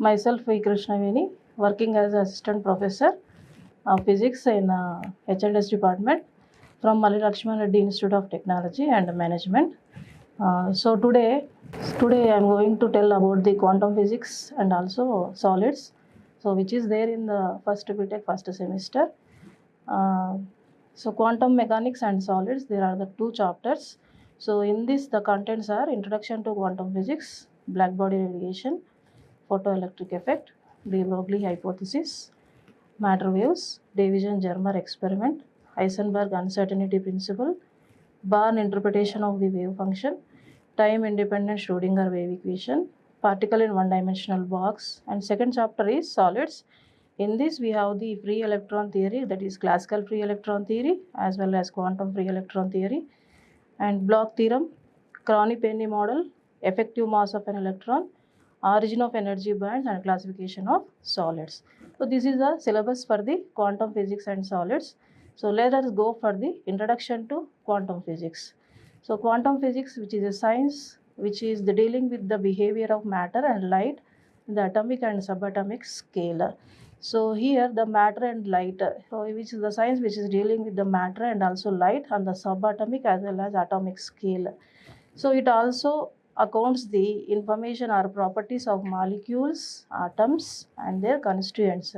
Myself, Krishna, Veni, working as assistant professor of physics in H&S department from Laxman Reddy Institute of Technology and Management. So today I am going to tell about the quantum physics and also solids, so which is there in the first BTech first semester. So quantum mechanics and solids, there are the two chapters. So in this, the contents are introduction to quantum physics, black body radiation, photoelectric effect, de Broglie hypothesis, matter waves, Davison-Germer experiment, Heisenberg uncertainty principle, Born interpretation of the wave function, time-independent Schrodinger wave equation, particle in one-dimensional box, and second chapter is solids. In this, we have the free electron theory, that is classical free electron theory, as well as quantum free electron theory, and Bloch theorem, Crony-Penny model, effective mass of an electron, origin of energy bands, and classification of solids. So this is the syllabus for the quantum physics and solids. So let us go for the introduction to quantum physics. So quantum physics, which is a science which is the dealing with the behavior of matter and light in the atomic and subatomic scale. So here the matter and light, which is the science which is dealing with the matter and also light on the subatomic as well as atomic scale. So it also accounts the information or properties of molecules, atoms, and their constituents.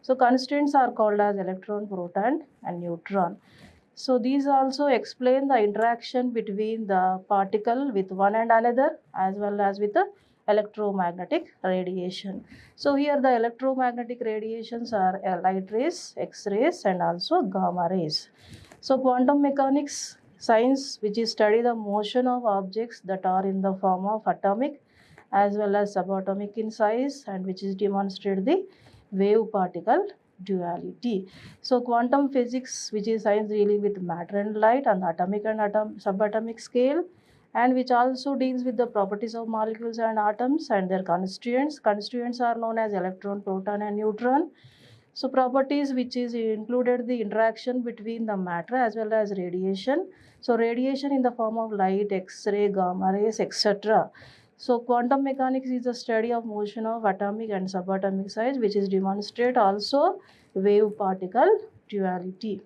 So constituents are called as electron, proton, and neutron. So these also explain the interaction between the particle with one and another, as well as with the electromagnetic radiation. So here the electromagnetic radiations are light rays, X-rays, and also gamma rays. So quantum mechanics science, which is study the motion of objects that are in the form of atomic as well as subatomic in size, and which is demonstrate the wave particle duality. So quantum physics, which is science dealing with matter and light on the atomic and subatomic scale, and which also deals with the properties of molecules and atoms and their constituents. Constituents are known as electron, proton, and neutron. So properties which is included the interaction between the matter as well as radiation. So radiation in the form of light, X-ray, gamma rays, etc. So quantum mechanics is the study of motion of atomic and subatomic size, which is demonstrate also wave particle duality.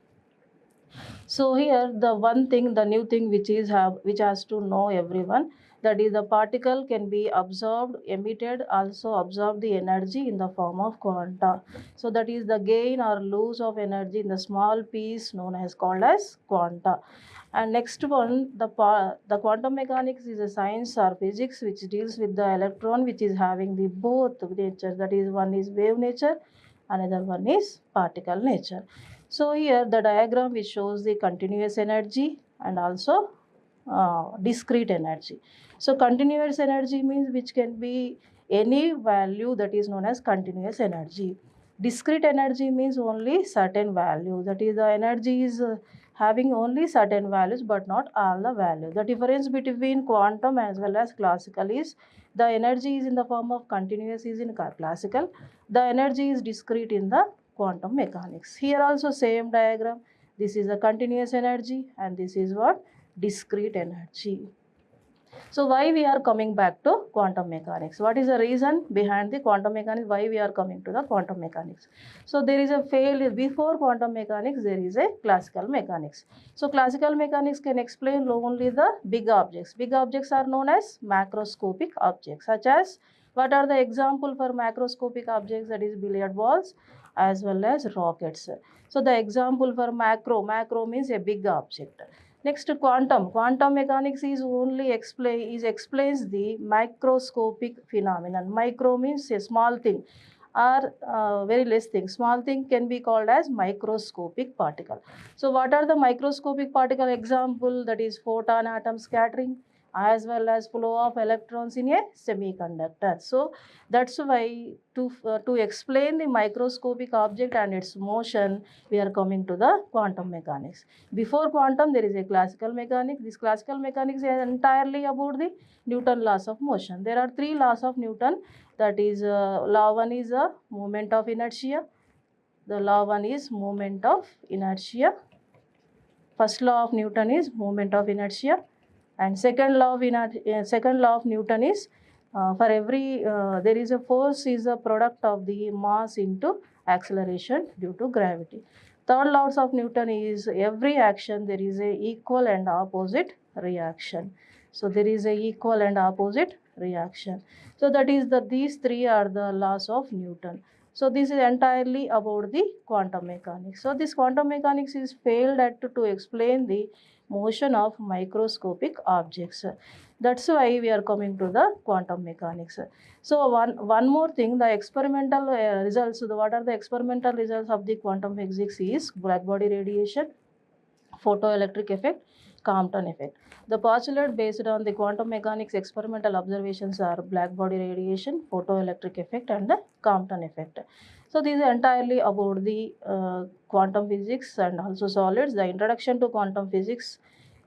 So here the one thing, the new thing which has to know everyone, that is the particle can be absorbed, emitted, also absorb the energy in the form of quanta. So that is the gain or loss of energy in the small piece known as called as quanta. And next one, the quantum mechanics is a science or physics which deals with the electron, which is having the both nature, that is one is wave nature, another one is particle nature. So here the diagram which shows the continuous energy and also discrete energy. So continuous energy means which can be any value, that is known as continuous energy. Discrete energy means only certain value, that is the energy is having only certain values but not all the values. The difference between quantum as well as classical is the energy is in the form of continuous is in classical, the energy is discrete in the quantum mechanics. Here also same diagram, this is a continuous energy and this is what discrete energy. So why we are coming back to quantum mechanics? What is the reason behind the quantum mechanics? Why we are coming to the quantum mechanics? So there is a failure before quantum mechanics. There is a classical mechanics. So classical mechanics can explain only the big objects. Big objects are known as macroscopic objects, such as what are the example for macroscopic objects? That is billiard balls as well as rockets. So the example for macro means a big object. Next, quantum mechanics is only explains the microscopic phenomenon. Micro means a small thing or very less thing. Small thing can be called as microscopic particle. So what are the microscopic particle example? That is photon atom scattering as well as flow of electrons in a semiconductor. So that's why to explain the microscopic object and its motion, we are coming to the quantum mechanics. Before quantum, there is a classical mechanics. This classical mechanics is entirely about the Newton laws of motion. There are three laws of Newton. That is law one is a moment of inertia. The law one is moment of inertia. First law of Newton is moment of inertia, and second law of Newton is For every there is a force is a product of the mass into acceleration due to gravity. Third laws of Newton is every action there is a equal and opposite reaction. So there is a equal and opposite reaction. So that is the these three are the laws of Newton. So this is entirely about the quantum mechanics. So this quantum mechanics is failed at to explain the motion of microscopic objects. That's why we are coming to the quantum mechanics. So one more thing, the experimental results. What are the experimental results of the quantum physics is black body radiation, photoelectric effect, Compton effect. The postulate based on the quantum mechanics experimental observations are black body radiation, photoelectric effect, and the Compton effect. So these are entirely about the quantum physics and also solids. The introduction to quantum physics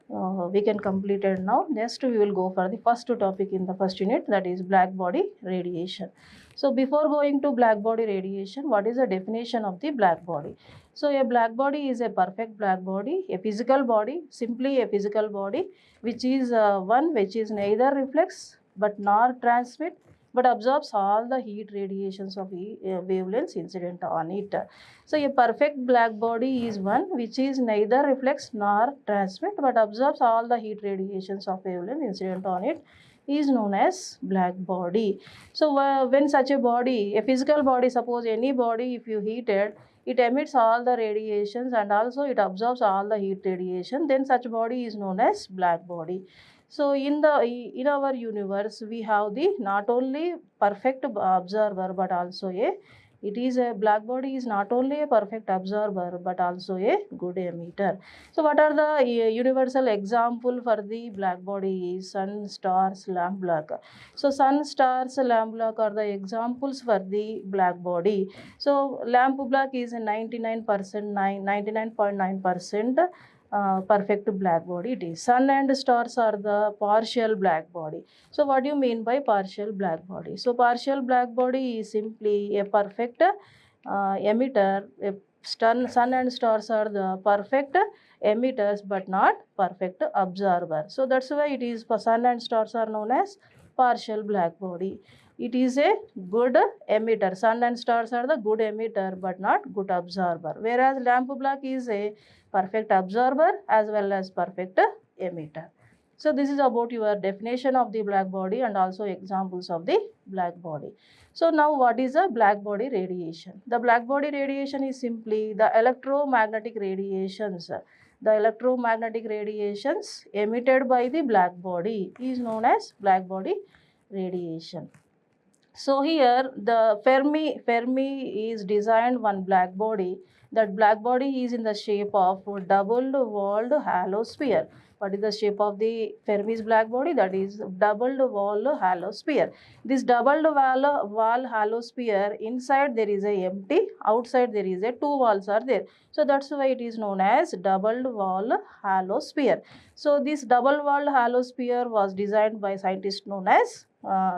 we can complete it now. Next we will go for the first topic in the first unit, that is black body radiation. So before going to black body radiation, what is the definition of the black body? So a black body is a perfect black body, a physical body, simply a physical body, which is one which is neither reflects but nor transmit but absorbs all the heat radiations of wavelengths incident on it. So a perfect black body is one which is neither reflects nor transmit but absorbs all the heat radiations of wavelength incident on it is known as black body. So when such a body, a physical body, suppose any body if you heat it, it emits all the radiations and also it absorbs all the heat radiation, then such body is known as black body. So in our universe we have the not only perfect observer but also a black body is not only a perfect observer but also a good emitter. So what are the universal example for the black body is sun, stars, lamp black. So sun, stars, lamp black are the examples for the black body. So lamp black is a 99%, 99.9% perfect black body it is. Sun and stars are the partial black body. So what do you mean by partial black body? So partial black body is simply a perfect emitter. Sun and stars are the perfect emitters but not perfect observer. So that's why it is sun and stars are known as partial black body. It is a good emitter. Sun and stars are the good emitter but not good observer. Whereas lamp black is a perfect absorber as well as perfect emitter. So this is about your definition of the black body and also examples of the black body. So now what is a black body radiation? The black body radiation is simply the electromagnetic radiations. The electromagnetic radiations emitted by the black body is known as black body radiation. So here the Fermi is designed one black body. That black body is in the shape of double-walled halo sphere. What is the shape of the Fermi's black body? That is double-walled halo sphere. This double-wall halo sphere, inside there is a empty, outside there is a two walls are there. So that's why it is known as double-wall halo sphere. So this double-walled halo sphere was designed by scientist known as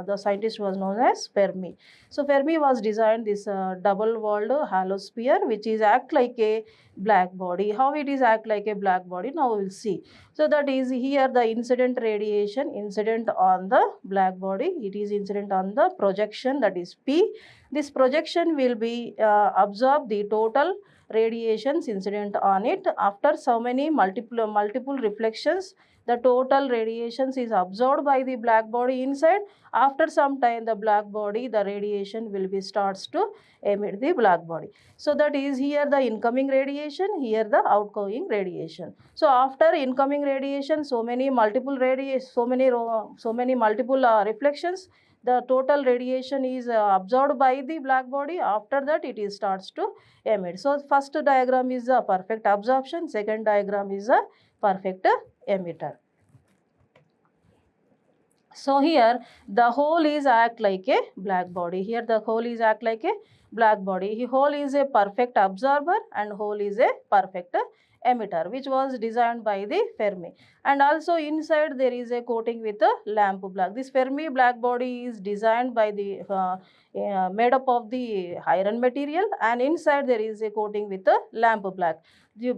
the scientist was known as Fermi. So Fermi was designed this double-walled halo sphere which is act like a black body. How it is act like a black body? Now we will see. So that is here the incident radiation incident on the black body. It is incident on the projection, that is P. This projection will be absorb the total radiations incident on it. After so many multiple reflections, the total radiations is absorbed by the black body inside. After some time the black body, the radiation will be starts to emit the black body. So that is here the incoming radiation, here the outgoing radiation. So after incoming radiation, so many multiple reflections, the total radiation is absorbed by the black body. After that it is starts to emit. So first diagram is a perfect absorption, second diagram is a perfect emitter. So here the hole is act like a black body. Here the hole is act like a black body. Hole is a perfect absorber and hole is a perfect emitter, which was designed by the Fermi. And also inside there is a coating with a lamp black. This Fermi black body is designed by the made up of the iron material, and inside there is a coating with a lamp black.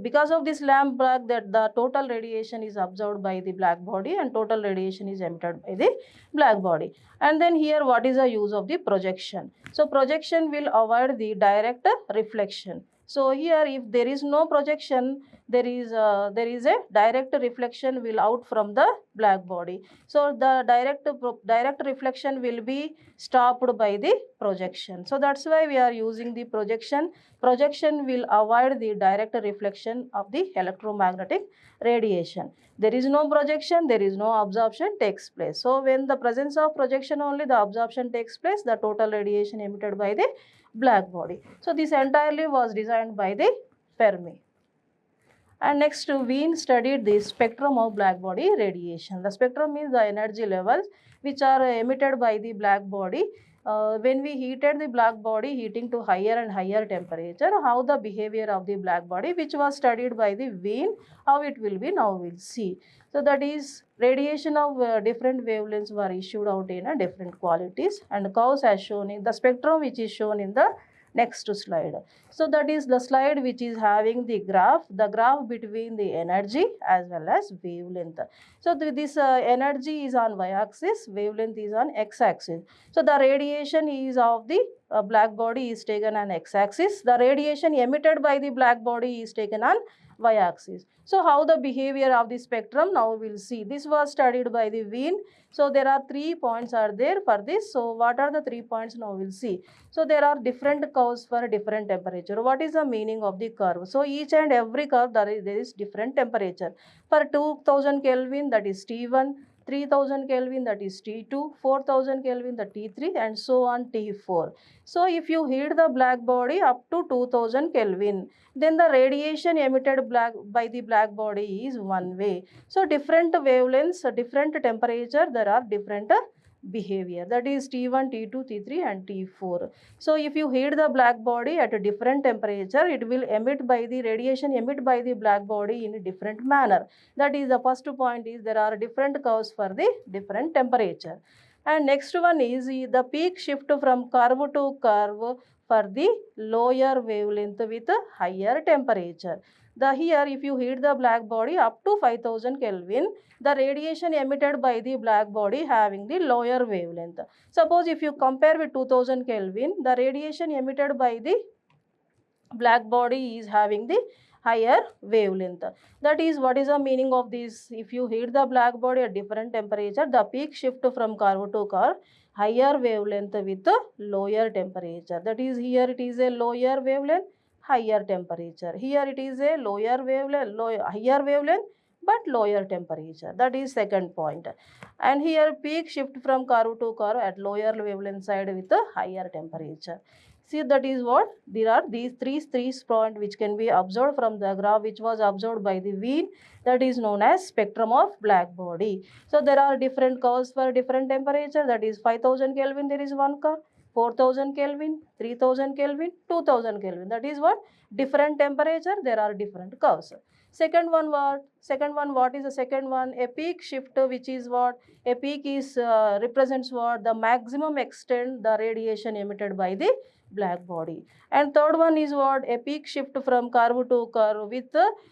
Because of this lamp black, that the total radiation is absorbed by the black body and total radiation is emitted by the black body. And then here, what is the use of the projection? So projection will avoid the direct reflection. So here, if there is no projection, there is a direct reflection will out from the black body. So the direct reflection will be stopped by the projection. So that's why we are using the projection. Projection will avoid the direct reflection of the electromagnetic radiation. There is no projection, there is no absorption takes place. So when the presence of projection only, the absorption takes place, the total radiation emitted by the black body. So this entirely was designed by the Fermi. And next, Wien studied the spectrum of black body radiation. The spectrum means the energy levels which are emitted by the black body. When we heated the black body, heating to higher and higher temperature, how the behavior of the black body, which was studied by the Wien, how it will be, now we'll see. So that is radiation of different wavelengths were issued out in different qualities, and curves as shown in the spectrum, which is shown in the next slide. So that is the slide which is having the graph between the energy as well as wavelength. So this energy is on y-axis, wavelength is on x-axis. So the radiation is of the black body is taken on x-axis. The radiation emitted by the black body is taken on y-axis. So how the behavior of the spectrum, now we will see. This was studied by the Wien. So there are 3 points are there for this. So what are the 3 points, now we will see. So there are different curves for different temperature. What is the meaning of the curve? So each and every curve there is different temperature. For 2000 Kelvin, that is T1, 3000 Kelvin, that is T2, 4000 Kelvin, the T3, and so on T4. So if you heat the black body up to 2000 Kelvin, then the radiation emitted by the black body is one way. So different wavelengths, different temperature, there are different behavior, that is T1, T2, T3 and T4. So if you heat the black body at a different temperature, it will emit by the radiation emit by the black body in a different manner. That is the first point, is there are different curves for the different temperature. And next one is the peak shift from curve to curve for the lower wavelength with a higher temperature. Here, if you heat the black body up to 5000 Kelvin, the radiation emitted by the black body having the lower wavelength. Suppose if you compare with 2000 Kelvin, the radiation emitted by the black body is having the higher wavelength. That is, what is the meaning of this? If you heat the black body at different temperature, the peak shift from curve to curve, higher wavelength with a lower temperature. That is, here it is a lower wavelength, higher temperature. Here it is a lower wavelength, higher wavelength, but lower temperature. That is second point. And here peak shift from curve to curve at lower wavelength side with a higher temperature. See, that is what there are these three points which can be observed from the graph which was observed by the Wien, that is known as spectrum of black body. So there are different curves for different temperature, that is 5000 Kelvin there is one curve, 4000 Kelvin, 3000 Kelvin, 2000 Kelvin. That is what different temperature there are different curves. Second one, what is the second one? A peak shift, which is what? A peak is represents what? The maximum extent the radiation emitted by the black body. And third one is what? A peak shift from curve to curve with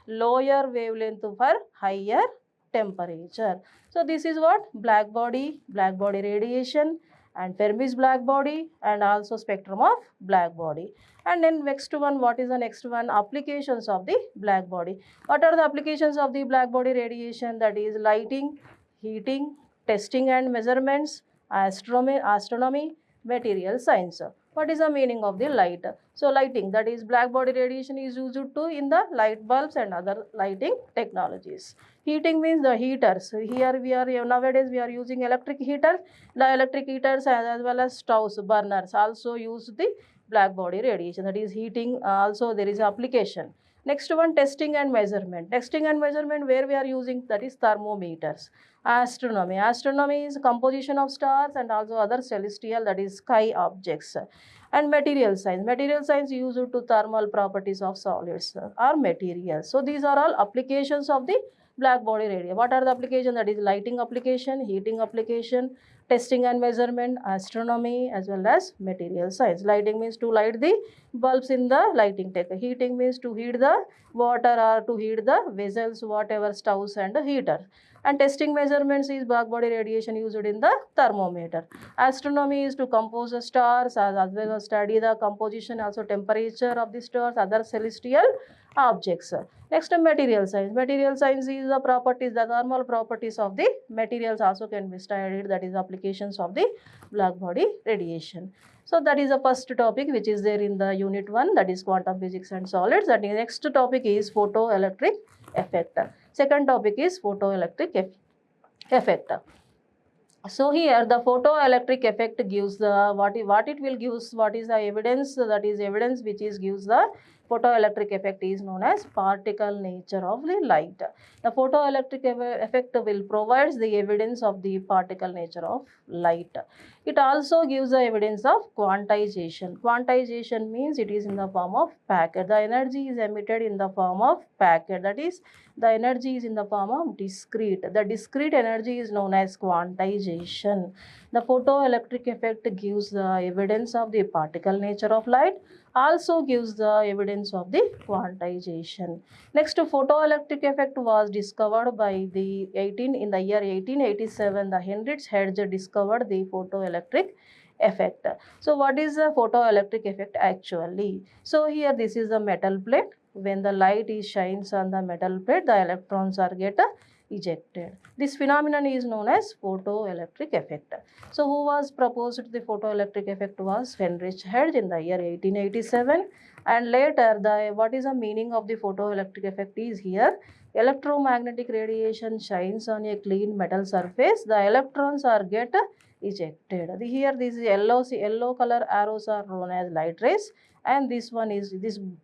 lower wavelength for higher temperature. So this is what? Black body radiation, and Fermi's black body, and also spectrum of black body. And then next one, what is the next one? Applications of the black body. What are the applications of the black body radiation? That is lighting, heating, testing and measurements, astronomy, material science. What is the meaning of the light? So lighting, that is black body radiation is used to in the light bulbs and other lighting technologies. Heating means the heaters. Here we are nowadays we are using electric heaters. The electric heaters as well as stoves, burners also use the black body radiation, that is heating. Also there is application. Next one, testing and measurement. Testing and measurement, where we are using, that is thermometers. Astronomy. Astronomy is composition of stars and also other celestial, that is sky objects. And material science. Material science used to thermal properties of solids or materials. So these are all applications of the black body radiation. What are the applications? That is lighting application, heating application, testing and measurement, astronomy, as well as material science. Lighting means to light the bulbs in the lighting tech. Heating means to heat the water or to heat the vessels, whatever stoves and heater. And testing measurements is black body radiation used in the thermometer. Astronomy is to compose the stars as well as study the composition, also temperature of the stars, other celestial objects. Next, material science. Material science is the properties, the thermal properties of the materials also can be studied, that is applications of the black body radiation. So that is the first topic which is there in the unit 1, that is quantum physics and solids. And the next topic is photoelectric effect. Second topic is photoelectric effect. So here the photoelectric effect gives the what it will gives, what is the evidence, that is evidence which is gives the photoelectric effect is known as particle nature of the light. The photoelectric effect will provide the evidence of the particle nature of light. It also gives the evidence of quantization. Quantization means it is in the form of packet. The energy is emitted in the form of packet, that is the energy is in the form of discrete. The discrete energy is known as quantization. The photoelectric effect gives the evidence of the particle nature of light, also gives the evidence of the quantization. Next, photoelectric effect was discovered by the in the year 1887. The Heinrich Hertz discovered the photoelectric effect. So what is the photoelectric effect actually? So here this is a metal plate. When the light is shines on the metal plate, the electrons are get ejected. This phenomenon is known as photoelectric effect. So who was proposed the photoelectric effect was Heinrich Hertz in the year 1887. And later, the what is the meaning of the photoelectric effect is here. Electromagnetic radiation shines on a clean metal surface. The electrons are get ejected. Here this yellow color arrows are known as light rays, and this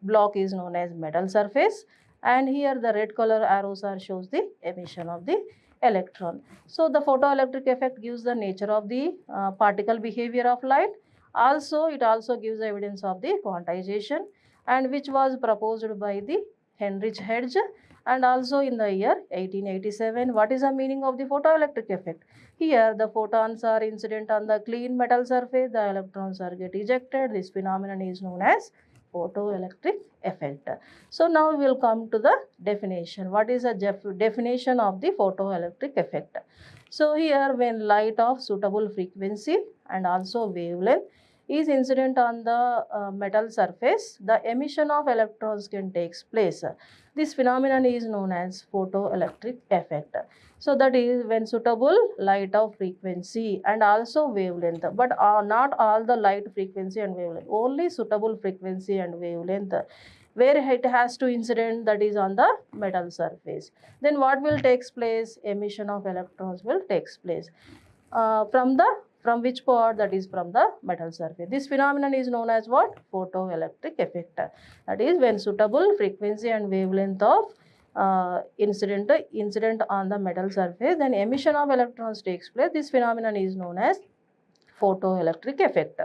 block is known as metal surface, and here the red color arrows are shows the emission of the electron. So the photoelectric effect gives the nature of the particle behavior of light. Also it also gives evidence of the quantization, and which was proposed by the Heinrich Hertz, and also in the year 1887. What is the meaning of the photoelectric effect? Here the photons are incident on the clean metal surface, the electrons are get ejected. This phenomenon is known as photoelectric effect. So now we will come to the definition. What is the definition of the photoelectric effect? So here, when light of suitable frequency and also wavelength is incident on the metal surface, the emission of electrons can take place. This phenomenon is known as photoelectric effect. So that is when suitable light of frequency and also wavelength, but not all the light frequency and wavelength, only suitable frequency and wavelength where it has to incident, that is on the metal surface. Then what will takes place? Emission of electrons will takes place from which part? That is from the metal surface. This phenomenon is known as what? Photoelectric effect. That is when suitable frequency and wavelength of incident on the metal surface, then emission of electrons takes place. This phenomenon is known as photoelectric effect.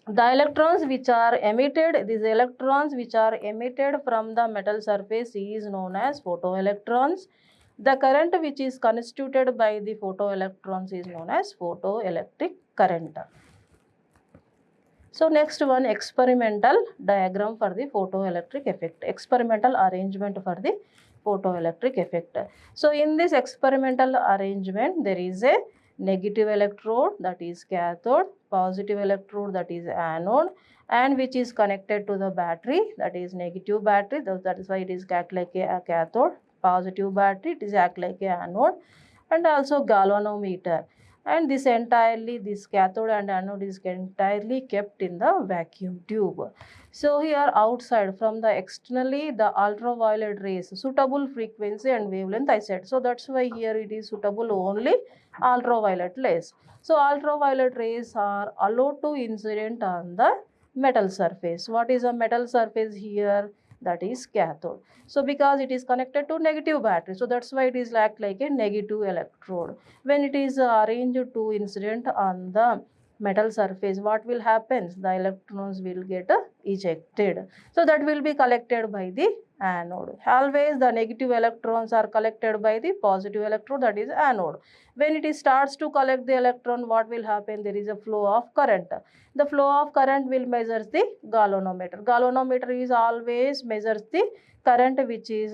The electrons which are emitted, these electrons which are emitted from the metal surface is known as photoelectrons. The current which is constituted by the photoelectrons is known as photoelectric current. So next one, experimental diagram for the photoelectric effect. Experimental arrangement for the photoelectric effect. So in this experimental arrangement, there is a negative electrode, that is cathode, positive electrode, that is anode, and which is connected to the battery, that is negative battery. That is why it is act like a cathode. Positive battery, it is act like a anode, and also galvanometer. And this cathode and anode is entirely kept in the vacuum tube. So here outside from the externally, the ultraviolet rays, suitable frequency and wavelength I said. So that's why here it is suitable only ultraviolet rays. So ultraviolet rays are allowed to incident on the metal surface. What is a metal surface here? that is cathode. So because it is connected to negative battery, so that's why it is act like a negative electrode. When it is arranged to incident on the metal surface, what will happen? The electrons will get ejected. So that will be collected by the anode. Always the negative electrons are collected by the positive electrode, that is anode. When it starts to collect the electron, what will happen? There is a flow of current. The flow of current will measure the galvanometer. Galvanometer is always measures the current which is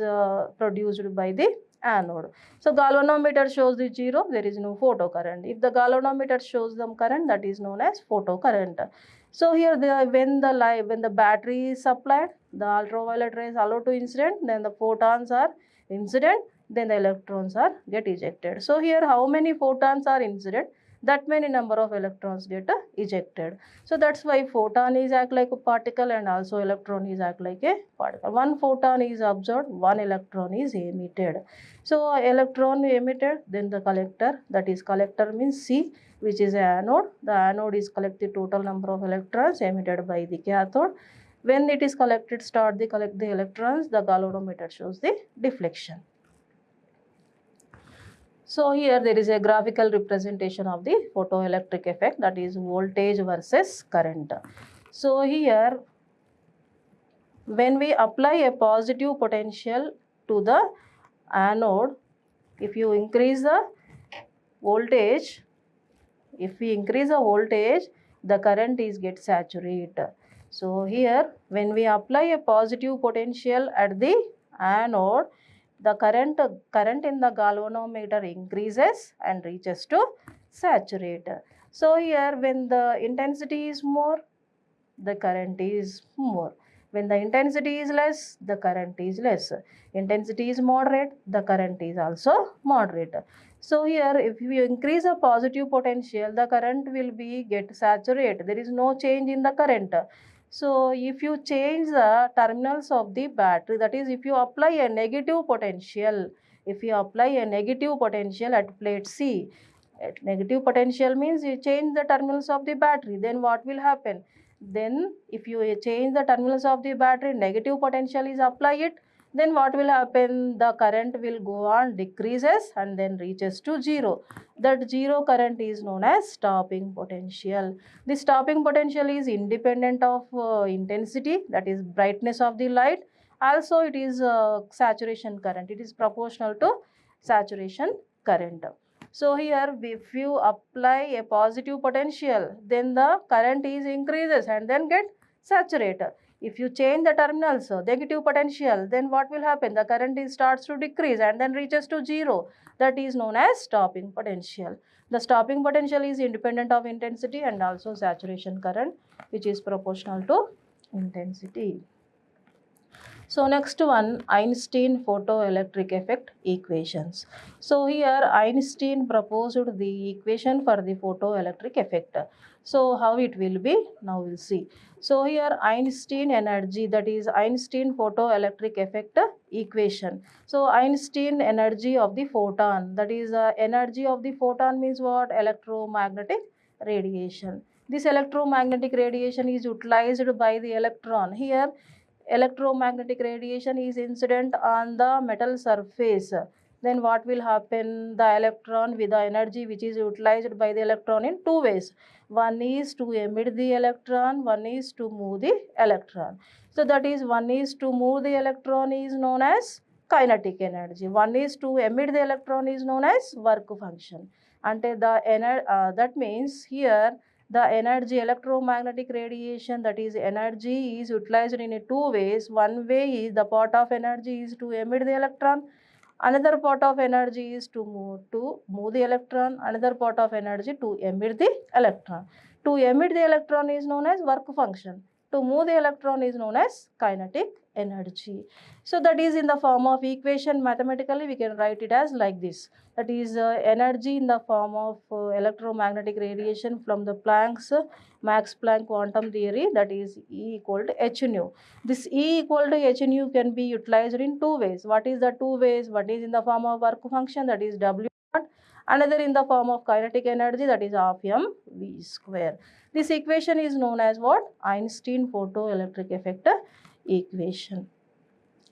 produced by the anode. So galvanometer shows the zero, there is no photocurrent. If the galvanometer shows them current, that is known as photocurrent. So here when the battery is supplied, the ultraviolet rays allowed to incident, then the photons are incident, then the electrons are get ejected. So here how many photons are incident, that many number of electrons get ejected. So that's why photon is act like a particle and also electron is act like a particle. One photon is absorbed, one electron is emitted. So electron emitted, then the collector, that is collector means C, which is anode. The anode is collect the total number of electrons emitted by the cathode. When it is collected, collect the electrons, the galvanometer shows the deflection. So here there is a graphical representation of the photoelectric effect, that is voltage versus current. So here when we apply a positive potential to the anode, if you increase the voltage, if we increase the voltage, the current is get saturated. So here when we apply a positive potential at the anode, the current in the galvanometer increases and reaches to saturate. So here when the intensity is more, the current is more. When the intensity is less, the current is less. Intensity is moderate, the current is also moderate. So here if you increase a positive potential, the current will be get saturated. There is no change in the current. So if you change the terminals of the battery, that is if you apply a negative potential, at plate C, negative potential means you change the terminals of the battery, then what will happen? Then if you change the terminals of the battery, negative potential is applied, then what will happen? The current will go on decreases and then reaches to zero. That zero current is known as stopping potential. The stopping potential is independent of intensity, that is brightness of the light. Also it is saturation current. It is proportional to saturation current. So here if you apply a positive potential, then the current is increases and then get saturated. If you change the terminals, negative potential, then what will happen? The current starts to decrease and then reaches to zero. That is known as stopping potential. The stopping potential is independent of intensity and also saturation current, which is proportional to intensity. So next one, Einstein photoelectric effect equations. So here Einstein proposed the equation for the photoelectric effect. So how it will be? Now we'll see. So here Einstein energy, that is Einstein photoelectric effect equation. So Einstein energy of the photon, that is energy of the photon means what? Electromagnetic radiation. This electromagnetic radiation is utilized by the electron. Here electromagnetic radiation is incident on the metal surface, then what will happen? The electron with the energy which is utilized by the electron in two ways. One is to emit the electron, one is to move the electron. So that is, one is to move the electron is known as kinetic energy, one is to emit the electron is known as work function. And that means here the energy, electromagnetic radiation, that is energy is utilized in two ways. One way is the part of energy is to emit the electron, another part of energy is to move the electron, another part of energy to emit the electron. To emit the electron is known as work function, to move the electron is known as kinetic energy. So that is in the form of equation. Mathematically we can write it as like this, that is energy in the form of electromagnetic radiation from the Max Planck quantum theory, that is E equal to h nu. This E equal to h nu can be utilized in two ways. What is the two ways? One is in the form of work function, that is W naught, another in the form of kinetic energy, that is half mv square. This equation is known as what? Einstein photoelectric effect equation.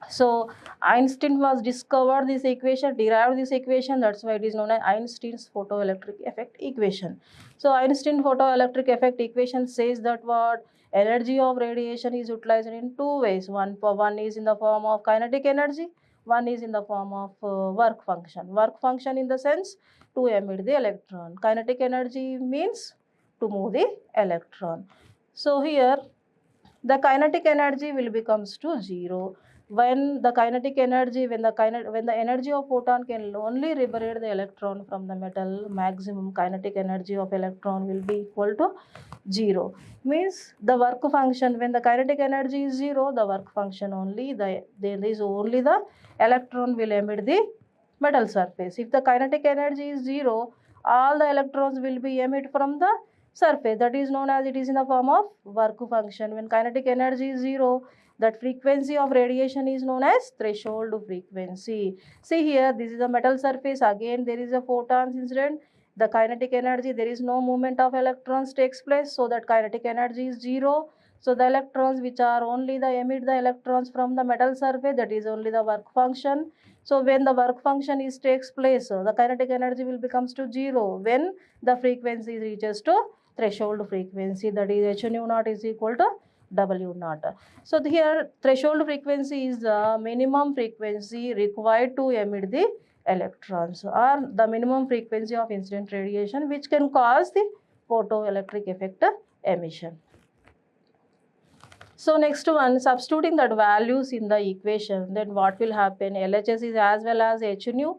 So Einstein was discovered this equation, derived this equation. That's why it is known as Einstein's photoelectric effect equation. So Einstein photoelectric effect equation says that what energy of radiation is utilized in two ways. One is in the form of kinetic energy. One is in the form of work function. Work function in the sense to emit the electron. Kinetic energy means to move the electron. So here the kinetic energy will becomes to zero when the kinetic energy when the energy of photon can only liberate the electron from the metal, maximum kinetic energy of electron will be equal to zero. Means the work function, when the kinetic energy is zero, the work function only there is only the electron will emit the metal surface. If the kinetic energy is zero, all the electrons will be emitted from the surface. That is known as, it is in the form of work function. When kinetic energy is zero, that frequency of radiation is known as threshold frequency. See here, this is a metal surface. Again, there is a photons incident. The kinetic energy, there is no movement of electrons takes place, so that kinetic energy is zero. So the electrons which are only the emit the electrons from the metal surface, that is only the work function. So when the work function is takes place, the kinetic energy will becomes to zero when the frequency reaches to threshold frequency, that is h nu naught is equal to w naught. So here threshold frequency is the minimum frequency required to emit the electrons, or the minimum frequency of incident radiation which can cause the photoelectric effect emission. So next one, substituting that values in the equation, then what will happen? LHS is as well as h nu.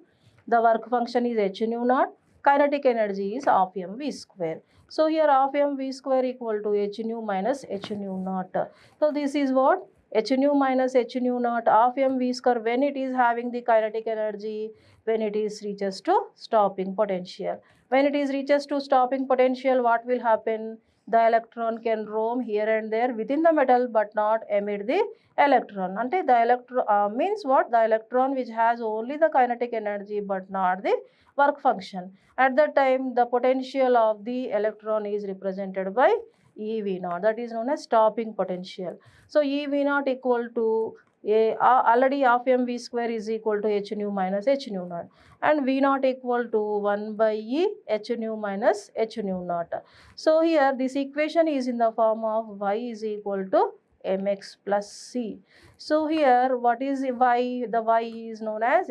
The work function is h nu naught. Kinetic energy is half mv square. So here half mv square equal to h nu minus h nu naught. So this is what? H nu minus h nu naught half mv square when it is having the kinetic energy, when it is reaches to stopping potential. When it is reaches to stopping potential, what will happen? The electron can roam here and there within the metal but not emit the electron. Ante the electron means what? The electron which has only the kinetic energy but not the work function. At that time, the potential of the electron is represented by EV naught, that is known as stopping potential. So EV naught equal to already half mv square is equal to h nu minus h nu naught, and v naught equal to 1 by e h nu minus h nu naught. So here this equation is in the form of y is equal to mx plus c. So here what is y? The y is known as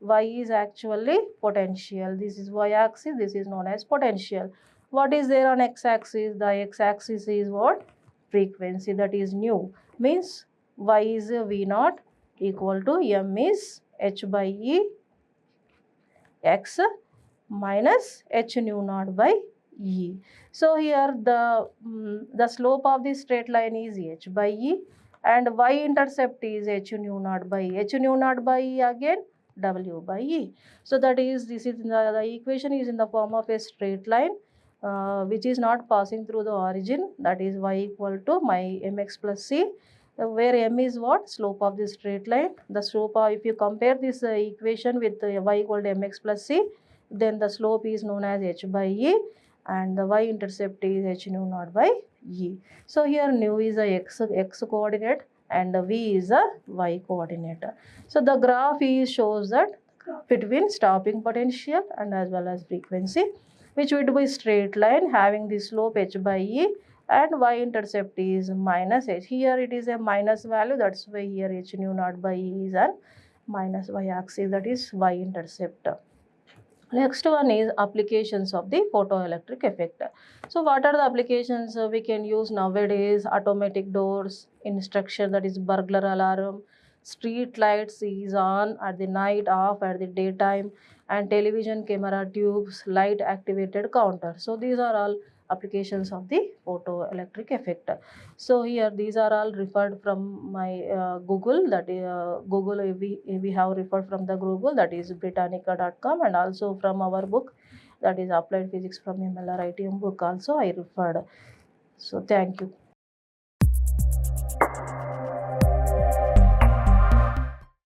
y is actually potential. This is y axis, this is known as potential. What is there on x axis? The x axis is what? Frequency, that is nu. Means y is v naught equal to m is h by e x minus h nu naught by e. So here the slope of the straight line is h by e, and y intercept is h nu naught by e. H nu naught by e again w by e. So that is, this is the equation is in the form of a straight line which is not passing through the origin, that is y equal to my mx plus c, where m is what? Slope of the straight line. The slope of, if you compare this equation with y equal to mx plus c, then the slope is known as h by e, and the y intercept is h nu naught by e. So here nu is a x coordinate and the v is a y coordinate. So the graph shows that between stopping potential and as well as frequency, which would be straight line having the slope h by e, and y intercept is minus h. Here it is a minus value, that's why here h nu naught by e is a minus y axis, that is y intercept. Next one is applications of the photoelectric effect. So what are the applications we can use nowadays? Automatic doors, instruction, that is burglar alarm, street lights is on at the night, off at the daytime, and television camera tubes, light activated counter. So these are all applications of the photoelectric effect. So here these are all referred from my Google, that is Google, we have referred from the Google, that is britannica.com, and also from our book, that is applied physics from Mlritm book also I referred. So thank you.